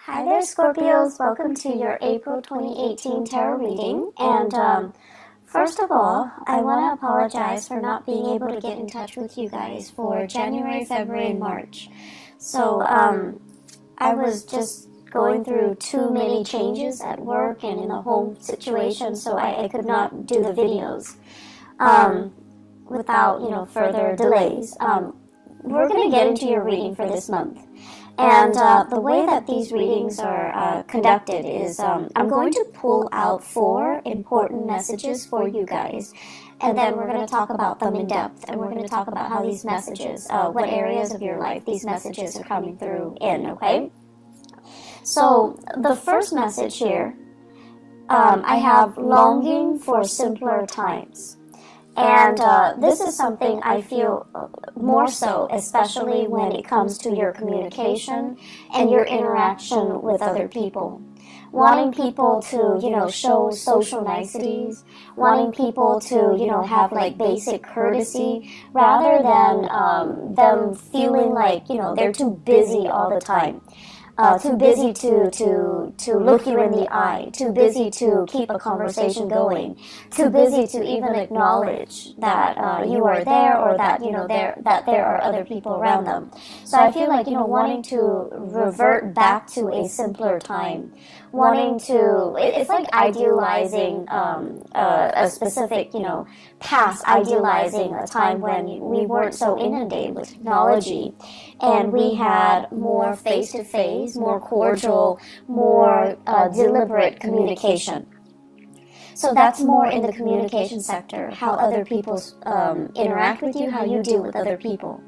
Hi there, Scorpios. Welcome to your April 2018 tarot reading. And first of all, I want to apologize for not being able to get in touch with you guys for January, February, and March. So I was just going through too many changes at work and in the home situation, so I could not do the videos without, further delays. We're going to get into your reading for this month. And the way that these readings are conducted is I'm going to pull out 4 important messages for you guys. And then we're going to talk about them in depth. And we're going to talk about how these messages, what areas of your life these messages are coming through in, okay? So the first message here, I have longing for simpler times. And this is something I feel more so, especially when it comes to your communication and your interaction with other people. Wanting people to, show social niceties, wanting people to, have like basic courtesy, rather than them feeling like, they're too busy all the time. Too busy to look you in the eye, too busy to keep a conversation going, too busy to even acknowledge that you are there, or that there are other people around them. So I feel like wanting to revert back to a simpler time, wanting to, it's like idealizing a specific past, idealizing a time when we weren't so inundated with technology, and we had more face-to-face, more cordial, more deliberate communication. So that's more in the communication sector, how other people interact with you, how you deal with other people.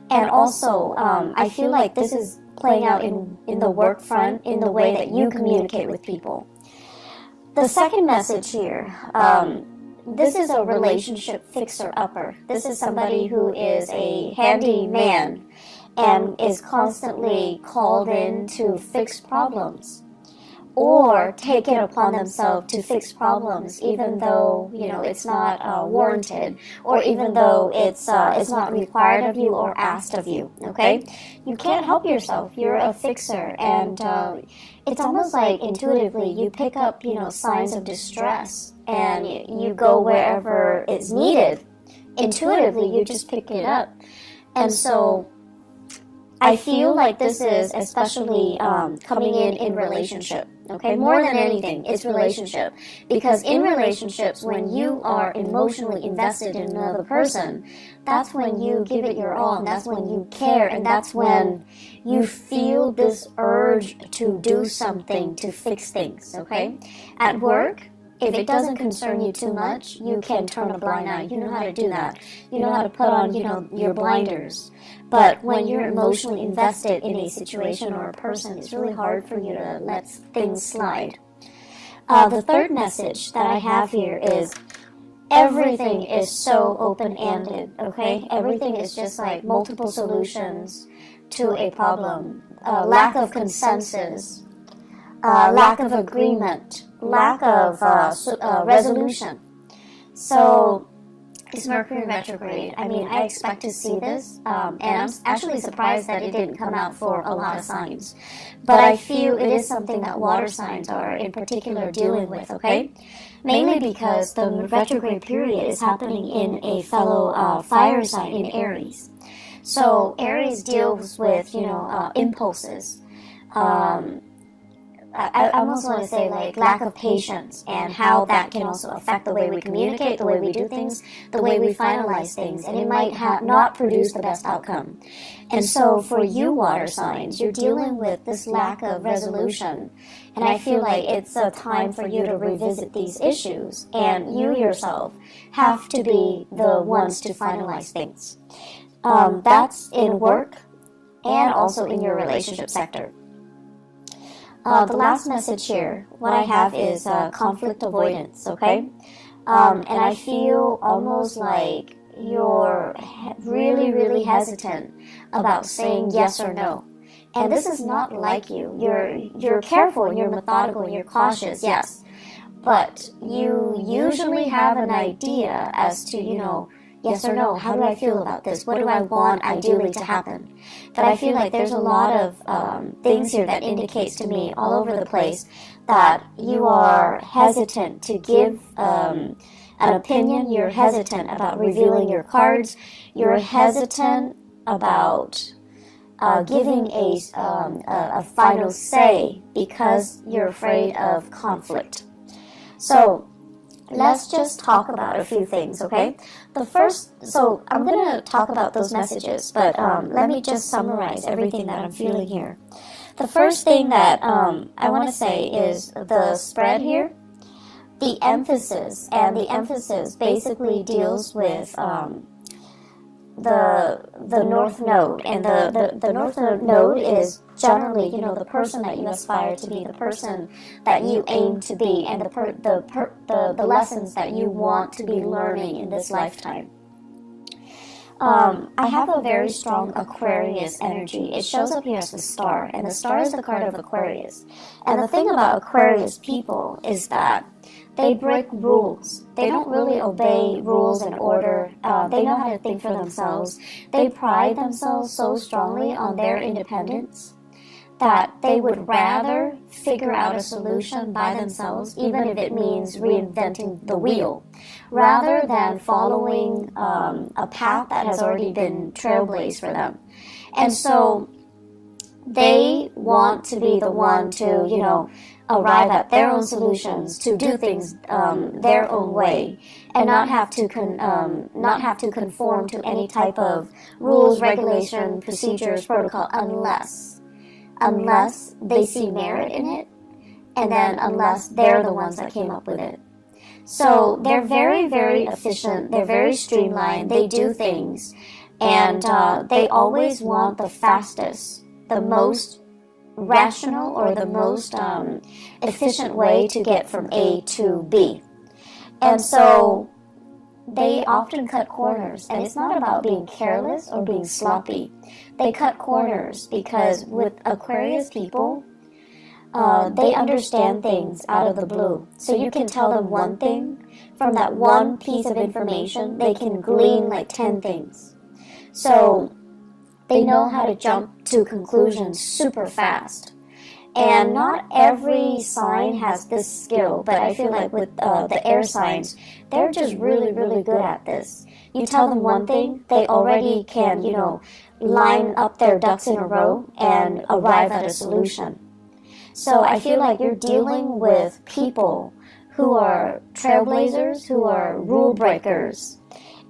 And also, I feel like this is playing out in the work front, in the way that you communicate with people. The second message here, this is a relationship fixer-upper. This is somebody who is a handy man and is constantly called in to fix problems, or take it upon themselves to fix problems, even though it's not warranted, or even though it's not required of you or asked of you. Okay, you can't help yourself. You're a fixer, and it's almost like intuitively you pick up signs of distress, and you go wherever it's needed. Intuitively, you just pick it up, and so I feel like this is especially coming in relationship, okay? More than anything, it's relationship. Because in relationships, when you are emotionally invested in another person, that's when you give it your all, and that's when you care, and that's when you feel this urge to do something to fix things, okay? At work, if it doesn't concern you too much, you can turn a blind eye. You know how to do that. You know how to put on, your blinders. But when you're emotionally invested in a situation or a person, it's really hard for you to let things slide. The third message that I have here is everything is so open-ended, okay? Everything is just like multiple solutions to a problem. Lack of consensus, lack of agreement, lack of resolution. So it's Mercury retrograde. I mean, I expect to see this, and I'm actually surprised that it didn't come out for a lot of signs. But I feel it is something that water signs are in particular dealing with, okay? Mainly because the retrograde period is happening in a fellow fire sign in Aries. So Aries deals with, impulses. I almost want to say like lack of patience, and how that can also affect the way we communicate, the way we do things, the way we finalize things, and it might not produce the best outcome. And so for you water signs, you're dealing with this lack of resolution, and I feel like it's a time for you to revisit these issues, and you yourself have to be the ones to finalize things. That's in work and also in your relationship sector. The last message here, what I have is conflict avoidance, okay? And I feel almost like you're really, really hesitant about saying yes or no. And this is not like you. You're careful, and you're methodical, and you're cautious, yes. But you usually have an idea as to, Yes or no? How do I feel about this? What do I want ideally to happen? But I feel like there's a lot of things here that indicates to me all over the place that you are hesitant to give an opinion. You're hesitant about revealing your cards. You're hesitant about giving a final say because you're afraid of conflict. So let's just talk about a few things, okay? So I'm going to talk about those messages, but let me just summarize everything that I'm feeling here. The first thing that I want to say is the spread here, the emphasis, and the emphasis basically deals with the North Node, and the North Node is generally, the person that you aspire to be, the person that you aim to be, and the lessons that you want to be learning in this lifetime. I have a very strong Aquarius energy. It shows up here as the star, and the star is the card of Aquarius. And the thing about Aquarius people is that they break rules. They don't really obey rules and order. They know how to think for themselves. They pride themselves so strongly on their independence that they would rather figure out a solution by themselves, even if it means reinventing the wheel, rather than following a path that has already been trailblazed for them. And so they want to be the one to, arrive at their own solutions, to do things their own way, and not have to conform to any type of rules, regulation, procedures, protocol, unless they see merit in it, and then unless they're the ones that came up with it. So they're very, very efficient. They're very streamlined. They do things, and they always want the fastest, the most rational, or the most efficient way to get from A to B. And so they often cut corners, and it's not about being careless or being sloppy. They cut corners because with Aquarius people, they understand things out of the blue. So you can tell them one thing, from that one piece of information, they can glean like 10 things. So they know how to jump to conclusions super fast. And not every sign has this skill, but I feel like with the air signs, they're just really, really good at this. You tell them one thing, they already can, line up their ducks in a row and arrive at a solution. So I feel like you're dealing with people who are trailblazers, who are rule breakers,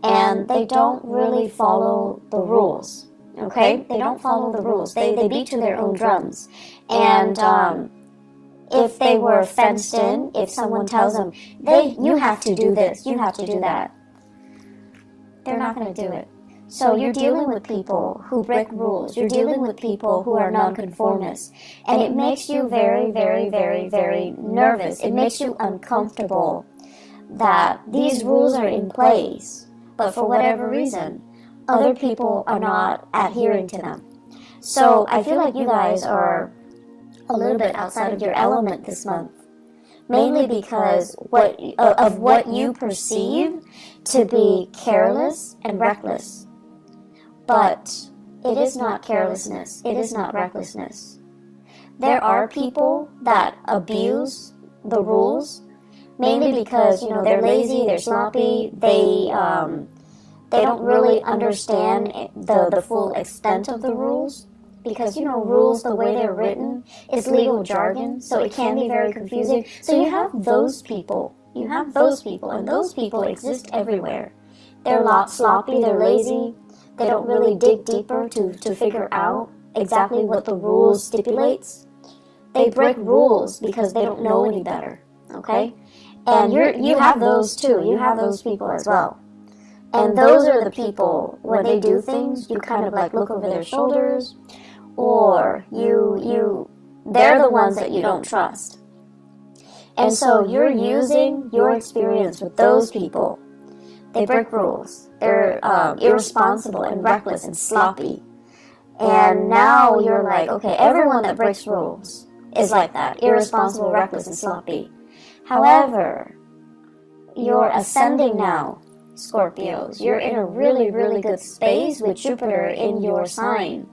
and they don't really follow the rules. Okay? They don't follow the rules. They beat to their own drums. And if they were fenced in, if someone tells them, you have to do this, you have to do that, they're not going to do it. So you're dealing with people who break rules. You're dealing with people who are nonconformists. And it makes you very, very, very, very nervous. It makes you uncomfortable that these rules are in place, but for whatever reason, other people are not adhering to them. So I feel like you guys are a little bit outside of your element this month, mainly because of what you perceive to be careless and reckless. But it is not carelessness. It is not recklessness. There are people that abuse the rules, mainly because, they're lazy, they're sloppy, they don't really understand the full extent of the rules, because, rules, the way they're written, is legal jargon, so it can be very confusing. So you have those people. And those people exist everywhere. They're sloppy, they're lazy, they don't really dig deeper to figure out exactly what the rules stipulates. They break rules because they don't know any better, okay? And you have those too. You have those people as well. And those are the people, when they do things, you kind of like look over their shoulders, or they're the ones that you don't trust. And so you're using your experience with those people. They break rules. They're irresponsible and reckless and sloppy. And now you're like, okay, everyone that breaks rules is like that, irresponsible, reckless, and sloppy. However, you're ascending now Scorpios. You're in a really, really good space with Jupiter in your sign.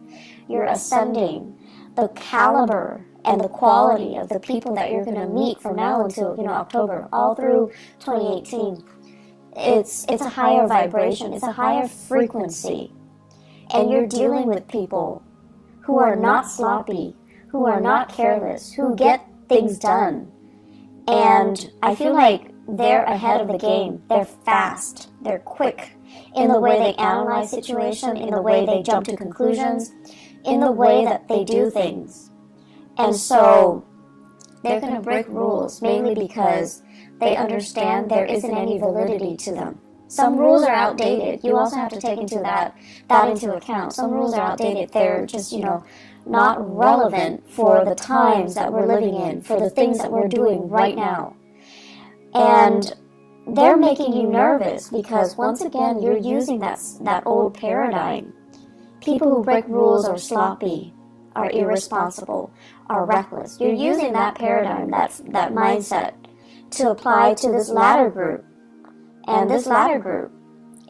You're ascending. The caliber and the quality of the people that you're going to meet from now until, October, all through 2018, it's a higher vibration. It's a higher frequency. And you're dealing with people who are not sloppy, who are not careless, who get things done. And I feel like they're ahead of the game. They're fast. They're quick in the way they analyze situation, in the way they jump to conclusions, in the way that they do things. And so they're going to break rules mainly because they understand there isn't any validity to them. Some rules are outdated. You also have to take that into account. Some rules are outdated. They're just, not relevant for the times that we're living in, for the things that we're doing right now. And they're making you nervous because, once again, you're using that old paradigm. People who break rules are sloppy, are irresponsible, are reckless. You're using that paradigm, that mindset, to apply to this latter group. And this latter group,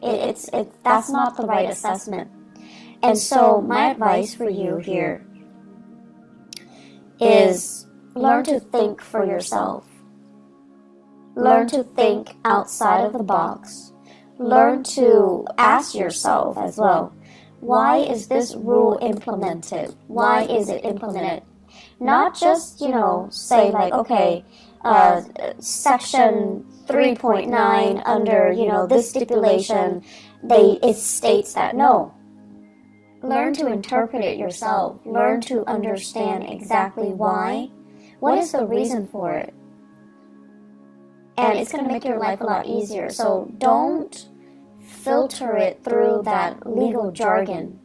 that's not the right assessment. And so my advice for you here is learn to think for yourself. Learn to think outside of the box. Learn to ask yourself as well, why is this rule implemented? Why is it implemented? Not just, say like, okay, section 3.9 under, this stipulation, it states that. No. Learn to interpret it yourself. Learn to understand exactly why. What is the reason for it? And it's going to make your life a lot easier. So don't filter it through that legal jargon.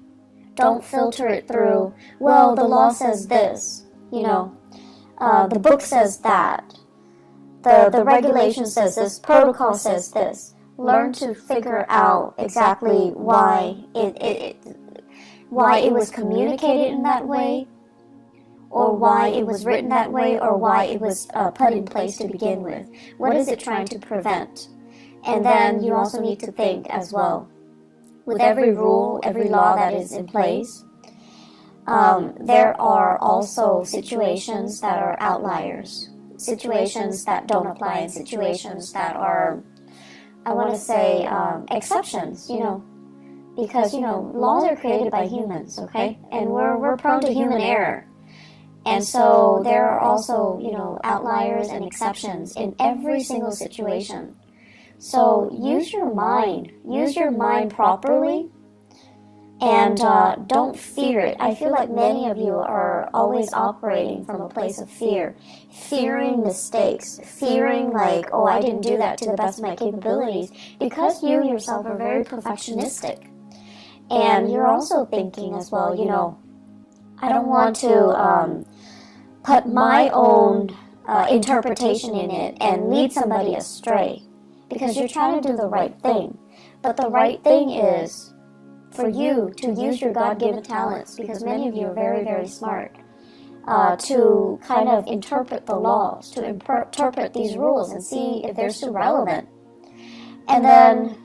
Don't filter it through, well, the law says this, the book says that. The regulation says this, protocol says this. Learn to figure out exactly why it was communicated in that way, or why it was written that way, or why it was put in place to begin with. What is it trying to prevent? And then you also need to think as well, with every rule, every law that is in place, there are also situations that are outliers, situations that don't apply, and situations that are, I want to say, exceptions, because, laws are created by humans, okay? And we're prone to human error. And so there are also, outliers and exceptions in every single situation. So use your mind properly, and don't fear it. I feel like many of you are always operating from a place of fear, fearing mistakes, fearing like, oh, I didn't do that to the best of my capabilities, because you yourself are very perfectionistic. And you're also thinking as well, I don't want to put my own interpretation in it and lead somebody astray, because you're trying to do the right thing. But the right thing is for you to use your God-given talents, because many of you are very, very smart, to kind of interpret the laws, to interpret these rules and see if they're still relevant. And then,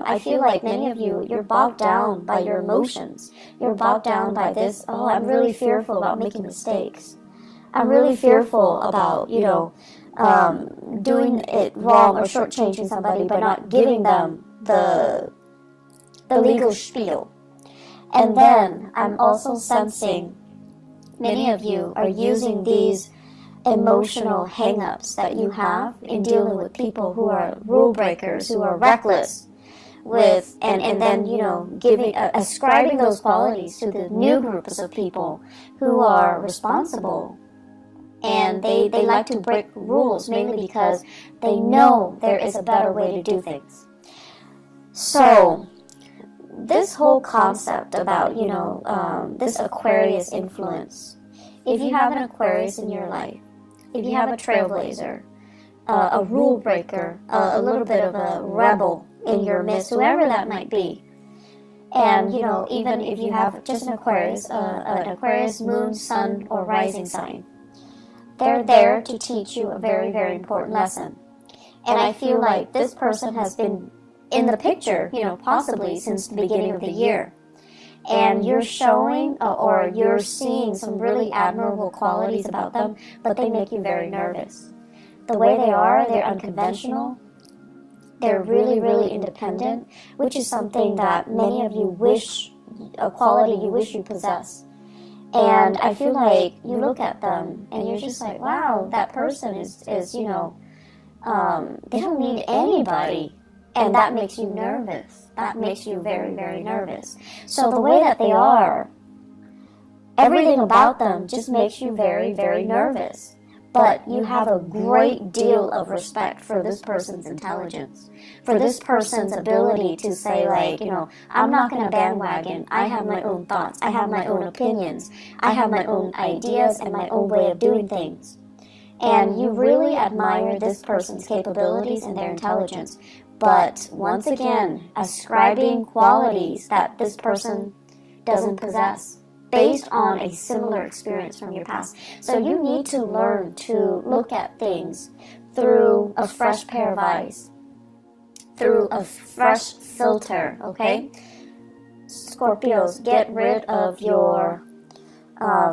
I feel like many of you, you're bogged down by your emotions. You're bogged down by this, oh, I'm really fearful about making mistakes. I'm really fearful about, doing it wrong or shortchanging somebody by not giving them the legal spiel. And then I'm also sensing many of you are using these emotional hang-ups that you have in dealing with people who are rule breakers, who are reckless, and then ascribing those qualities to the new groups of people who are responsible. And they like to break rules mainly because they know there is a better way to do things. So this whole concept about, this Aquarius influence, if you have an Aquarius in your life, if you have a trailblazer, a rule breaker, a little bit of a rebel in your midst, whoever that might be, and, even if you have just an Aquarius moon, sun, or rising sign, they're there to teach you a very, very important lesson. And I feel like this person has been in the picture, possibly since the beginning of the year. And you're showing or you're seeing some really admirable qualities about them, but they make you very nervous. The way they are, they're unconventional. They're really, really independent, which is something that many of you wish, a quality you wish you possess. And I feel like you look at them and you're just like, wow, that person is they don't need anybody. And that makes you nervous. That makes you very, very nervous. So the way that they are, everything about them just makes you very, very nervous. But you have a great deal of respect for this person's intelligence, for this person's ability to say, like, I'm not going to bandwagon. I have my own thoughts. I have my own opinions. I have my own ideas and my own way of doing things. And you really admire this person's capabilities and their intelligence. But once again, ascribing qualities that this person doesn't possess, based on a similar experience from your past. So you need to learn to look at things through a fresh pair of eyes, through a fresh filter, okay? Scorpios, get rid of your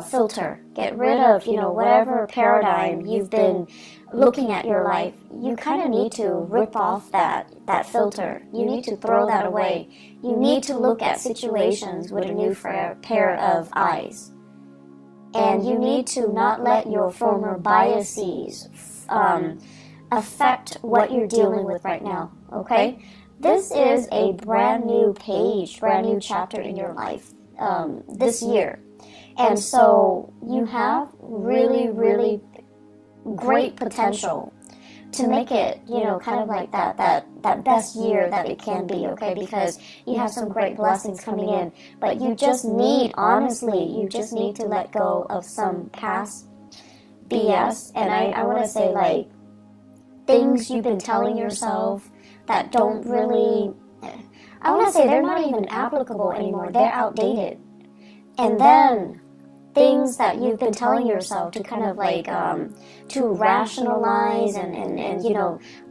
filter. Get rid of, whatever paradigm you've been looking at your life. You kind of need to rip off that filter. You need to throw that away. You need to look at situations with a new pair of eyes. And you need to not let your former biases affect what you're dealing with right now, okay? This is a brand new page, brand new chapter in your life this year. And so you have really, really great potential to make it, kind of like that best year that it can be, okay? Because you have some great blessings coming in. But you just need, honestly, you just need to let go of some past BS. And I want to say, like, things you've been telling yourself that don't really, I want to say they're not even applicable anymore. They're outdated. And then things that you've been telling yourself to kind of like to rationalize and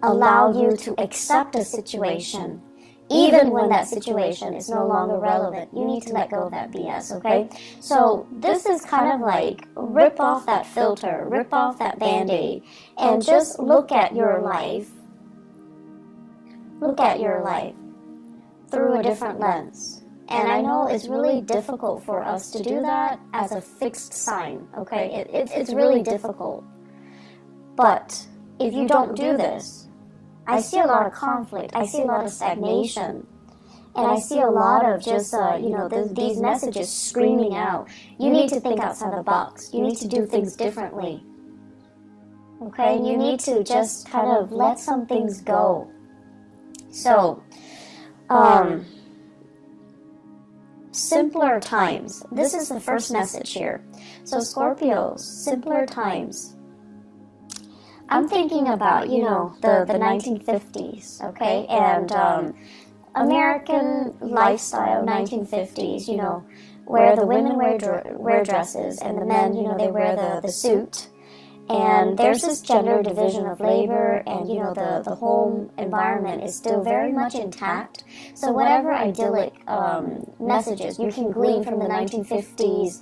allow you to accept a situation even when that situation is no longer relevant. You need to let go of that BS, okay? So this is kind of like rip off that filter, rip off that band-aid, and just look at your life through a different lens. And I know it's really difficult for us to do that as a fixed sign, okay? It's really difficult. But if you don't do this, I see a lot of conflict. I see a lot of stagnation. And I see a lot of just, these messages screaming out. You need to think outside the box. You need to do things differently. Okay? You need to just kind of let some things go. So, simpler times. This is the first message here. So Scorpios, simpler times. I'm thinking about, the 1950s, okay? And American lifestyle, 1950s, where the women wear dresses and the men, they wear the suit. And there's this gender division of labor, and the home environment is still very much intact. So whatever idyllic messages you can glean from the 1950s,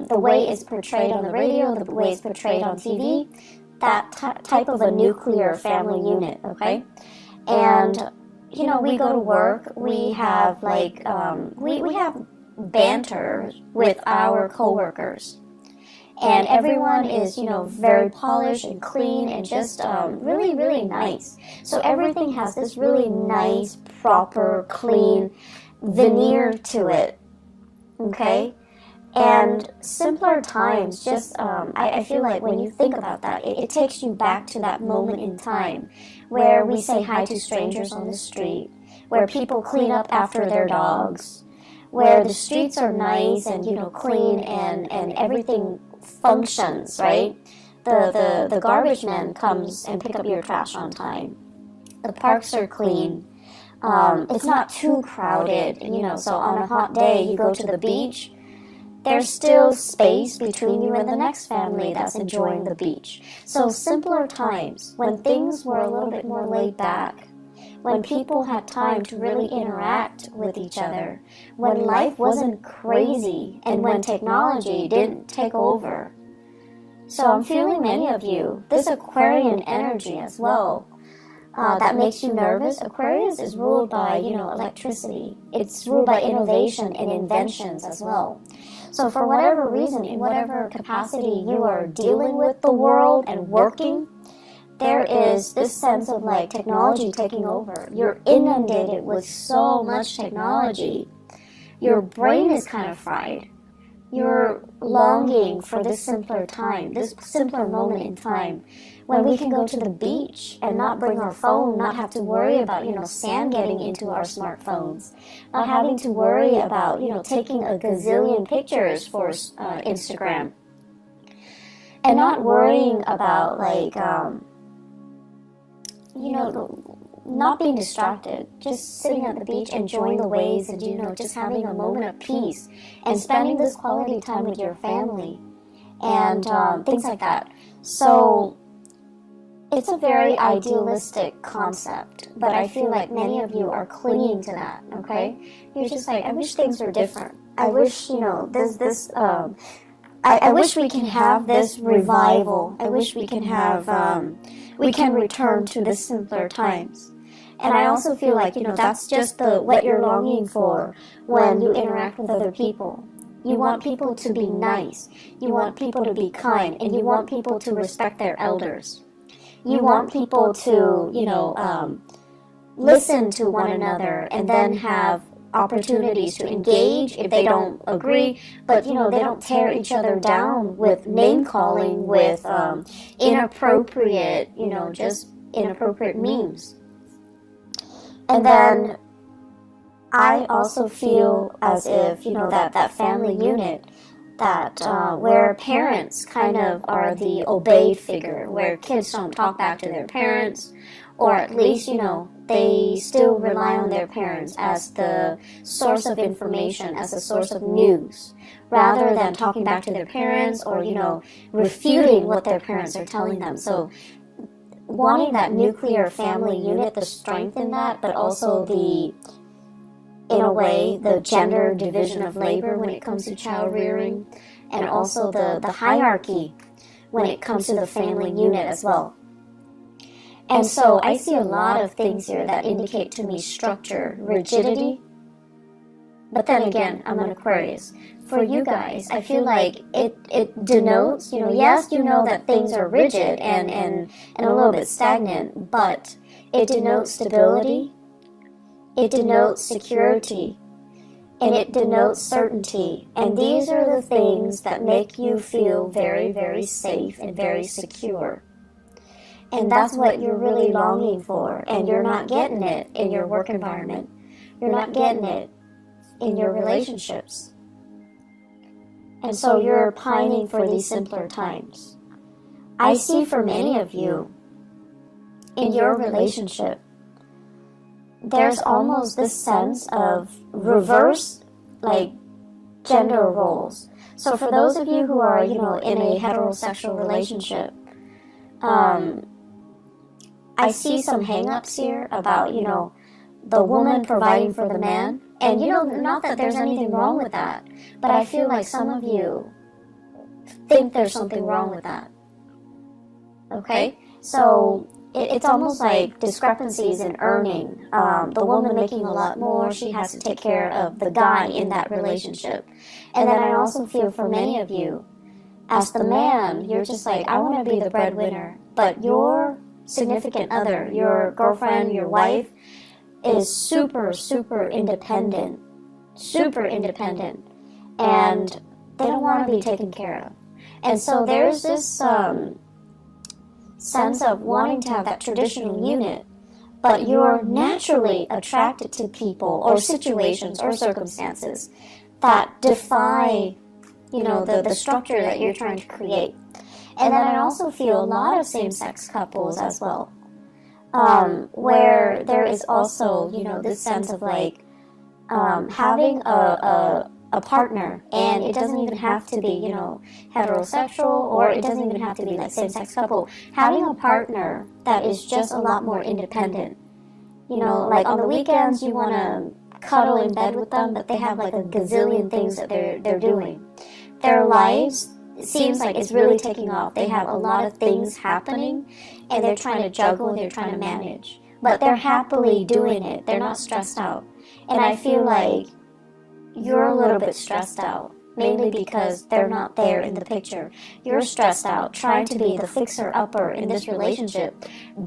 the way it's portrayed on the radio, the way it's portrayed on TV, that type of a nuclear family unit, okay? And we go to work, we have we have banter with our coworkers. And everyone is, very polished and clean and just really, really nice. So everything has this really nice, proper, clean veneer to it, okay? And simpler times, just, I feel like when you think about that, it takes you back to that moment in time where we say hi to strangers on the street, where people clean up after their dogs, where the streets are nice and, clean and everything functions, right? The garbage man comes and pick up your trash on time. The parks are clean. It's not too crowded, so on a hot day you go to the beach, there's still space between you and the next family that's enjoying the beach. So simpler times, when things were a little bit more laid back, when people had time to really interact with each other, when life wasn't crazy, and when technology didn't take over. So I'm feeling many of you, this Aquarian energy as well, that makes you nervous. Aquarius is ruled by, electricity. It's ruled by innovation and inventions as well. So for whatever reason, in whatever capacity you are dealing with the world and working, there is this sense of like technology taking over. You're inundated with so much technology. Your brain is kind of fried. You're longing for this simpler time, this simpler moment in time, when we can go to the beach and not bring our phone, not have to worry about, sand getting into our smartphones, not having to worry about, taking a gazillion pictures for Instagram, and not worrying about, like, not being distracted, just sitting at the beach, enjoying the waves, and, just having a moment of peace, and spending this quality time with your family, and things like that. So it's a very idealistic concept, but I feel like many of you are clinging to that, okay? You're just like, I wish things were different. I wish, I wish we can have this revival. I wish we can have, we can return to the simpler times. And I also feel like, that's just what you're longing for when you interact with other people. You want people to be nice. You want people to be kind. And you want people to respect their elders. You want people to, listen to one another and then have opportunities to engage if they don't agree, but, they don't tear each other down with name-calling, with inappropriate, just inappropriate memes. And then I also feel as if, that family unit, that where parents kind of are the obeyed figure, where kids don't talk back to their parents, or at least, they still rely on their parents as the source of information, as a source of news, rather than talking back to their parents or, refuting what their parents are telling them. So wanting that nuclear family unit, the strength in that, but also in a way, the gender division of labor when it comes to child rearing, and also the hierarchy when it comes to the family unit as well. And so I see a lot of things here that indicate to me structure, rigidity. But then again, I'm an Aquarius. For you guys, I feel like it denotes, yes, that things are rigid and a little bit stagnant, but it denotes stability, it denotes security, and it denotes certainty. And these are the things that make you feel very, very safe and very secure. And that's what you're really longing for, and you're not getting it in your work environment. You're not getting it in your relationships. And so you're pining for these simpler times. I see for many of you, in your relationship, there's almost this sense of reverse, like, gender roles. So for those of you who are, in a heterosexual relationship, I see some hang-ups here about, the woman providing for the man. And, not that there's anything wrong with that, but I feel like some of you think there's something wrong with that. Okay? So it's almost like discrepancies in earning. The woman making a lot more, she has to take care of the guy in that relationship. And then I also feel for many of you, as the man, you're just like, I want to be the breadwinner, but your significant other, your girlfriend, your wife, is super, super independent, and they don't want to be taken care of. And so there's this sense of wanting to have that traditional unit, but you're naturally attracted to people or situations or circumstances that defy, the structure that you're trying to create. And then I also feel a lot of same-sex couples as well, where there is also, this sense of like having a partner, and it doesn't even have to be, heterosexual, or it doesn't even have to be like same-sex couple. Having a partner that is just a lot more independent You know, like on the weekends you want to cuddle in bed with them, but they have like a gazillion things that they're doing. Their lives, it seems like it's really taking off. They have a lot of things happening, and they're trying to juggle, they're trying to manage. But they're happily doing it. They're not stressed out. And I feel like you're a little bit stressed out, mainly because they're not there in the picture. You're stressed out trying to be the fixer-upper in this relationship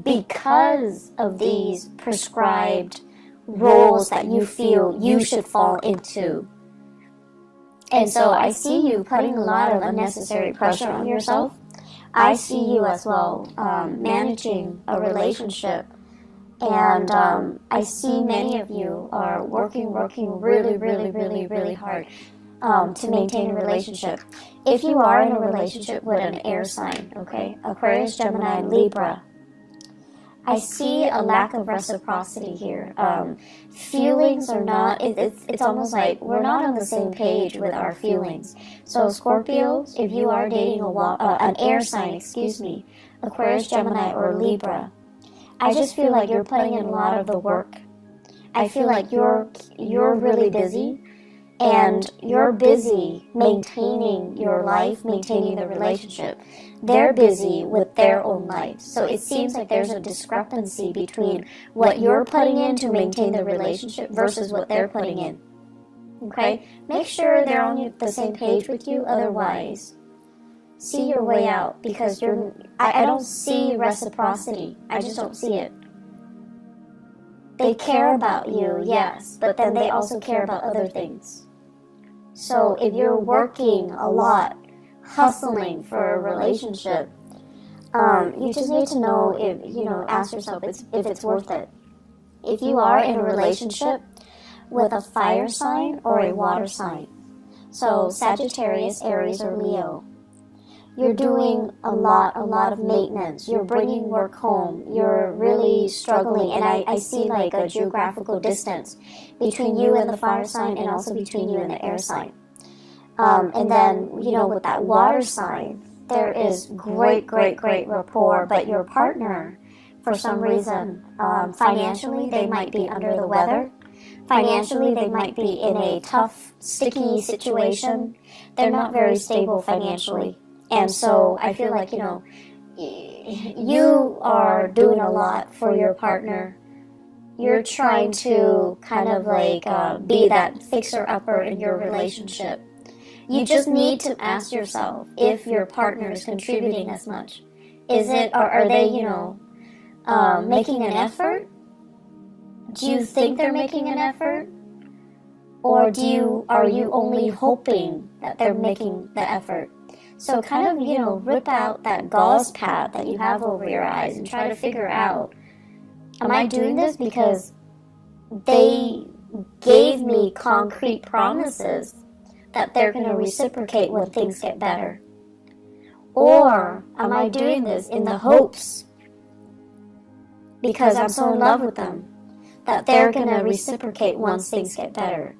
because of these prescribed roles that you feel you should fall into. And so I see you putting a lot of unnecessary pressure on yourself. I see you as well managing a relationship. And I see many of you are working really hard to maintain a relationship. If you are in a relationship with an air sign, okay, Aquarius, Gemini, and Libra, I see a lack of reciprocity here. Feelings are not, it's almost like we're not on the same page with our feelings. So Scorpios, if you are dating an air sign, Aquarius, Gemini, or Libra, I just feel like you're putting in a lot of the work. I feel like you're really busy, and you're busy maintaining your life, maintaining the relationship. They're busy with their own lives. So it seems like there's a discrepancy between what you're putting in to maintain the relationship versus what they're putting in. Okay? Make sure they're on the same page with you, otherwise see your way out, because I don't see reciprocity. I just don't see it. They care about you, yes, but then they also care about other things. So if you're working a lot, hustling for a relationship, you just need to know ask yourself if it's worth it. If you are in a relationship with a fire sign or a water sign, so Sagittarius, Aries, or Leo, you're doing a lot of maintenance. You're bringing work home. You're really struggling. And I see like a geographical distance between you and the fire sign, and also between you and the air sign. And then, with that water sign, there is great rapport. But your partner, for some reason, financially, they might be under the weather. Financially, they might be in a tough, sticky situation. They're not very stable financially. And so I feel like, you are doing a lot for your partner. You're trying to kind of like be that fixer-upper in your relationship. You just need to ask yourself if your partner is contributing as much. Are they, making an effort? Do you think they're making an effort? Or are you only hoping that they're making the effort? So kind of, rip out that gauze pad that you have over your eyes and try to figure out, am I doing this because they gave me concrete promises that they're going to reciprocate when things get better? Or am I doing this in the hopes, because I'm so in love with them, that they're going to reciprocate once things get better?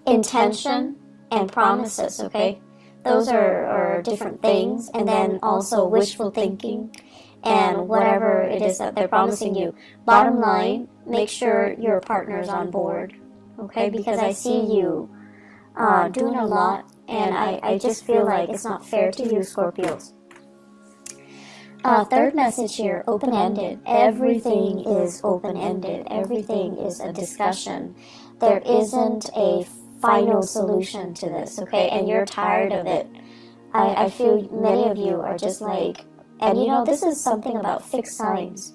Intention and promises, okay? Those are different things. And then also wishful thinking and whatever it is that they're promising you. Bottom line, make sure your partner's on board, okay? Because I see you doing a lot, and I just feel like it's not fair to you, Scorpios. Third message here, open-ended. Everything is open-ended. Everything is a discussion. There isn't a final solution to this, okay? And you're tired of it. I feel many of you are just like, and this is something about fixed signs.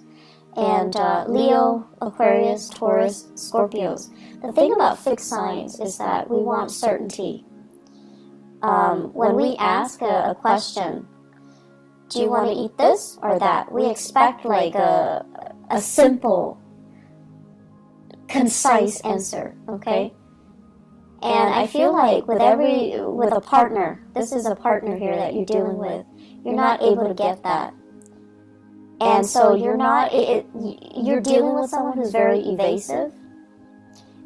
And Leo, Aquarius, Taurus, Scorpios. The thing about fixed signs is that we want certainty. When we ask a question, do you want to eat this or that? We expect like a simple, concise answer, okay? And I feel like with a partner, this is a partner here that you're dealing with, you're not able to get that. And so you're dealing with someone who's very evasive.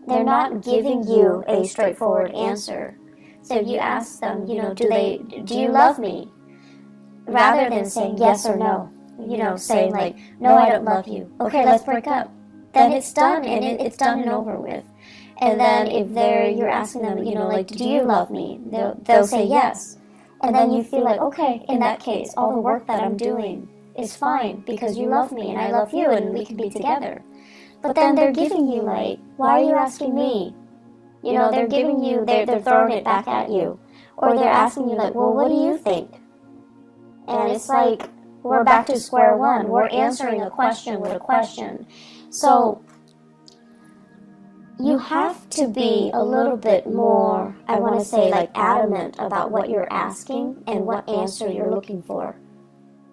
They're not giving you a straightforward answer. So if you ask them, do you love me? Rather than saying yes or no, saying like, no, I don't love you. Okay, let's break up. then it's done, and it's done and over with. And then if you're asking them, like, do you love me? They'll say yes. And then you feel like, okay, in that case, all the work that I'm doing is fine because you love me and I love you and we can be together. But then they're giving you like, why are you asking me? They're giving you, they're throwing it back at you. Or they're asking you like, well, what do you think? And it's like, we're back to square one. We're answering a question with a question. So you have to be a little bit more, I want to say, like adamant about what you're asking and what answer you're looking for.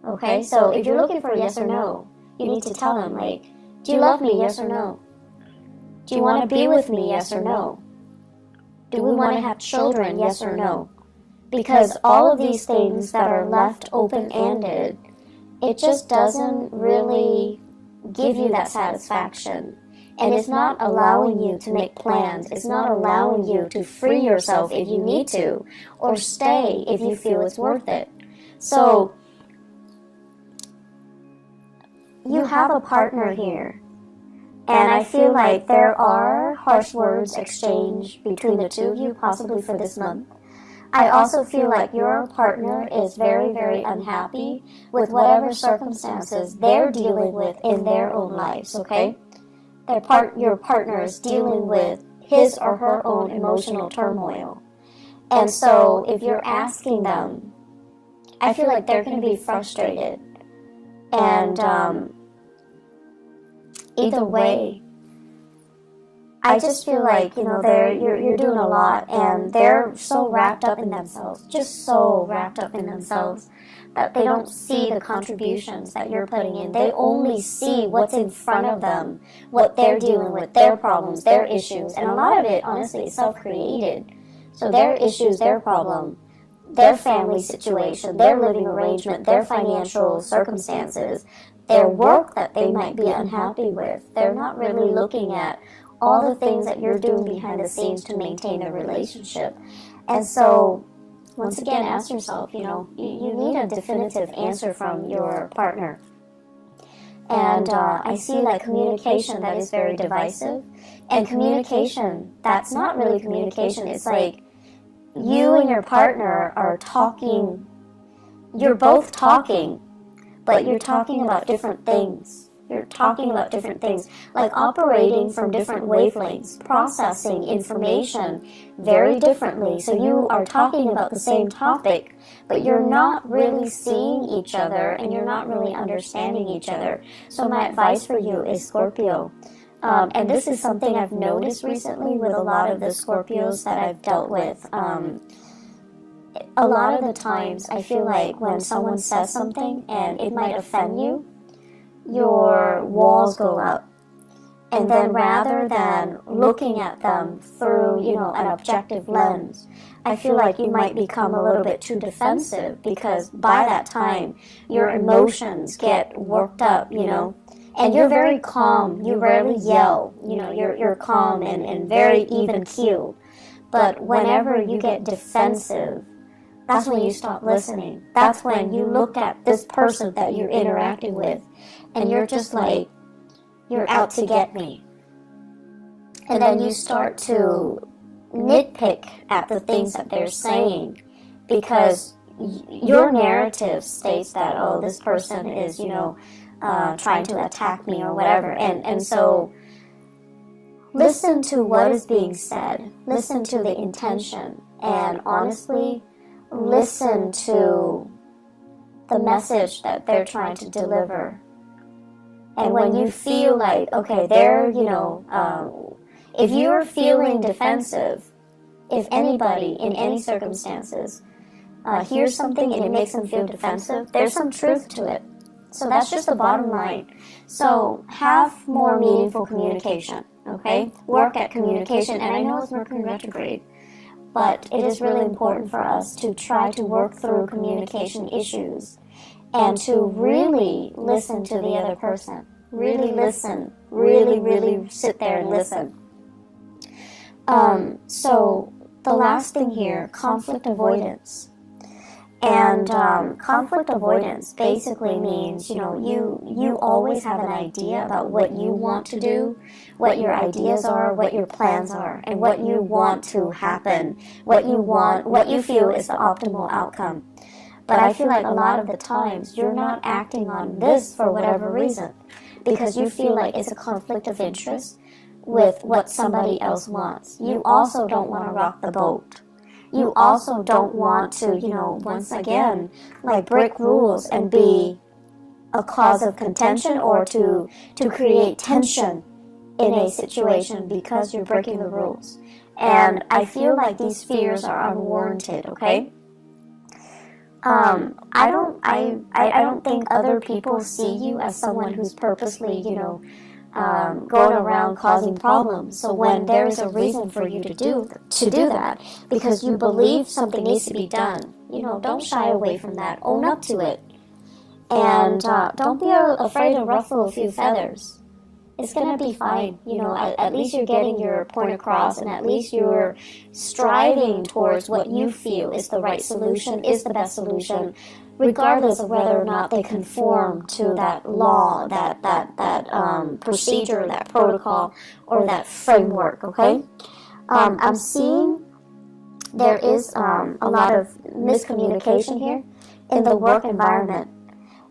Okay, so if you're looking for a yes or no, you need to tell them, like, do you love me, yes or no? Do you want to be with me, yes or no? Do we want to have children, yes or no? Because all of these things that are left open-ended, it just doesn't really give you that satisfaction. And it's not allowing you to make plans. It's not allowing you to free yourself if you need to, or stay if you feel it's worth it. So you have a partner here, and I feel like there are harsh words exchanged between the two of you, possibly for this month. I also feel like your partner is very, very unhappy with whatever circumstances they're dealing with in their own lives, okay? Your partner is dealing with his or her own emotional turmoil. And so if you're asking them, I feel like they're going to be frustrated. And either way, I just feel like, you're doing a lot, and they're so wrapped up in themselves, just so wrapped up in themselves, that they don't see the contributions that you're putting in. They only see what's in front of them, what they're dealing with, their problems, their issues. And a lot of it, honestly, is self-created. So their issues, their problem, their family situation, their living arrangement, their financial circumstances, their work that they might be unhappy with. They're not really looking at all the things that you're doing behind the scenes to maintain a relationship. And so, once again, ask yourself, you need a definitive answer from your partner. And I see like communication that is very divisive. And communication that's not really communication. It's like you and your partner are talking, you're both talking, but you're talking about different things. You're talking about different things, like operating from different wavelengths, processing information very differently. So you are talking about the same topic, but you're not really seeing each other and you're not really understanding each other. So my advice for you is Scorpio. And this is something I've noticed recently with a lot of the Scorpios that I've dealt with. A lot of the times I feel like when someone says something and it might offend you, your walls go up. And then rather than looking at them through, an objective lens, I feel like you might become a little bit too defensive, because by that time your emotions get worked up, and you're very calm. You rarely yell, you're calm and very even keeled. But whenever you get defensive, that's when you stop listening. That's when you look at this person that you're interacting with and you're just like, you're out to get me. And then you start to nitpick at the things that they're saying, because your narrative states that, oh, this person is, trying to attack me or whatever. And so listen to what is being said. Listen to the intention. And honestly, listen to the message that they're trying to deliver. And when you feel like, okay, if you're feeling defensive, if anybody in any circumstances hears something and it makes them feel defensive, there's some truth to it. So that's just the bottom line. So have more meaningful communication, okay? Work at communication. And I know it's Mercury retrograde, but it is really important for us to try to work through communication issues and to really listen to the other person. Really listen. Really sit there and listen. So the last thing here, conflict avoidance. And conflict avoidance basically means, you always have an idea about what you want to do, what your ideas are, what your plans are, and what you want to happen, what you feel is the optimal outcome. But I feel like a lot of the times you're not acting on this for whatever reason, because you feel like it's a conflict of interest with what somebody else wants. You also don't want to rock the boat. You also don't want to, once again, like break rules and be a cause of contention or to create tension in a situation because you're breaking the rules. And I feel like these fears are unwarranted, okay? I don't think other people see you as someone who's purposely, going around causing problems. So when there is a reason for you to do that, because you believe something needs to be done, don't shy away from that. Own up to it, and don't be afraid to ruffle a few feathers. It's gonna be fine. At least you're getting your point across, and at least you're striving towards what you feel is the right solution, is the best solution, regardless of whether or not they conform to that law, that procedure, that protocol, or that framework, okay? I'm seeing there is a lot of miscommunication here in the work environment.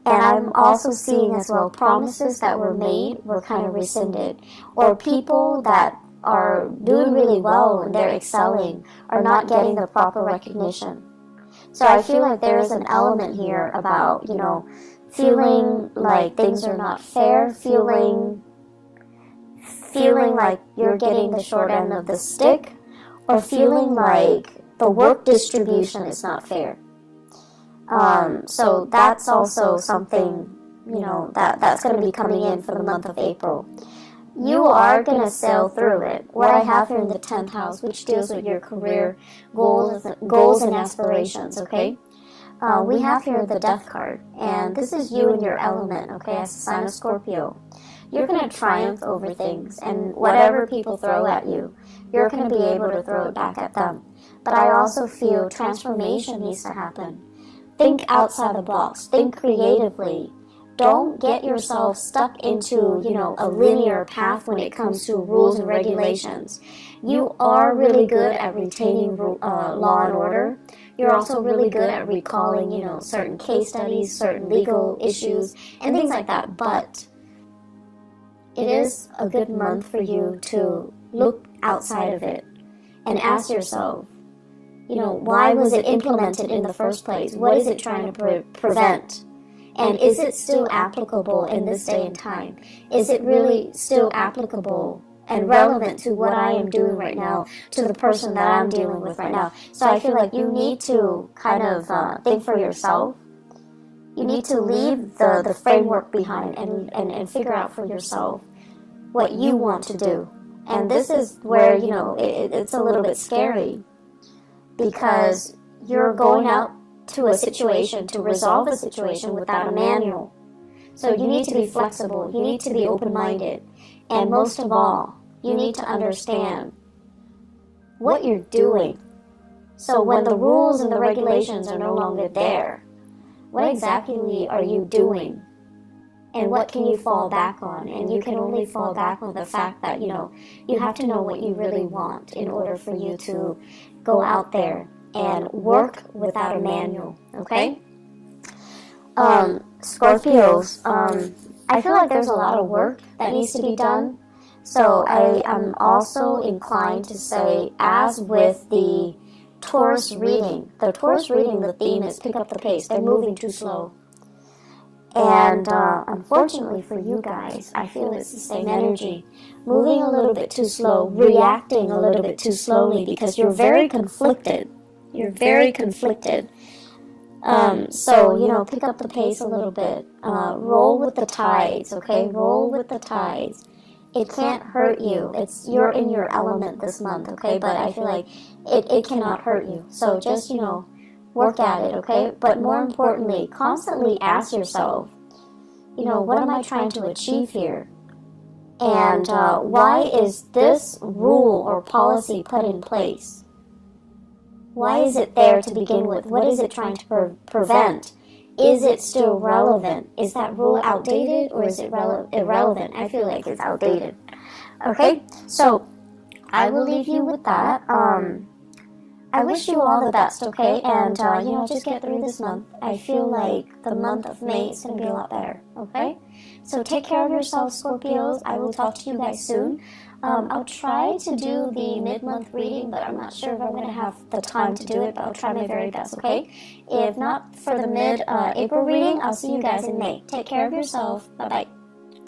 And I'm also seeing as well promises that were made were kind of rescinded, or people that are doing really well and they're excelling are not getting the proper recognition. So I feel like there is an element here about, feeling like things are not fair, feeling like you're getting the short end of the stick, or feeling like the work distribution is not fair. So that's also something, that's going to be coming in for the month of April. You are going to sail through it. What I have here in the 10th house, which deals with your career goals and aspirations, okay? We have here the Death card, and this is you and your element, okay, as a sign of Scorpio. You're going to triumph over things, and whatever people throw at you, you're going to be able to throw it back at them. But I also feel transformation needs to happen. Think outside the box. Think creatively. Don't get yourself stuck into, a linear path when it comes to rules and regulations. You are really good at retaining law and order. You're also really good at recalling, certain case studies, certain legal issues, and things like that. But it is a good month for you to look outside of it and ask yourself, why was it implemented in the first place? What is it trying to prevent? And is it still applicable in this day and time? Is it really still applicable and relevant to what I am doing right now, to the person that I'm dealing with right now? So I feel like you need to kind of think for yourself. You need to leave the framework behind and figure out for yourself what you want to do. And this is where, it's a little bit scary, because you're going out to a situation to resolve a situation without a manual. So you need to be flexible, you need to be open-minded, and most of all, you need to understand what you're doing. So when the rules and the regulations are no longer there, what exactly are you doing? And what can you fall back on? And you can only fall back on the fact that, you have to know what you really want in order for you to go out there and work without a manual, okay? Scorpios, I feel like there's a lot of work that needs to be done. So I am also inclined to say, as with the Taurus reading, the theme is pick up the pace. They're moving too slow. And unfortunately for you guys, I feel it's the same energy. Moving a little bit too slow, reacting a little bit too slowly, because you're very conflicted. You're very conflicted. So, pick up the pace a little bit. Roll with the tides, okay? Roll with the tides. It can't hurt you. You're in your element this month, okay? But I feel like it cannot hurt you. So just, work at it, okay? But more importantly, constantly ask yourself, what am I trying to achieve here? And why is this rule or policy put in place? Why is it there to begin with? What is it trying to prevent? Is it still relevant? Is that rule outdated or is it irrelevant? I feel like it's outdated. Okay, so I will leave you with that. I wish you all the best, okay? And, just get through this month. I feel like the month of May is going to be a lot better, okay? So take care of yourselves, Scorpios. I will talk to you guys soon. I'll try to do the mid-month reading, but I'm not sure if I'm going to have the time to do it, but I'll try my very best, okay? If not for the mid-April reading, I'll see you guys in May. Take care of yourself. Bye-bye.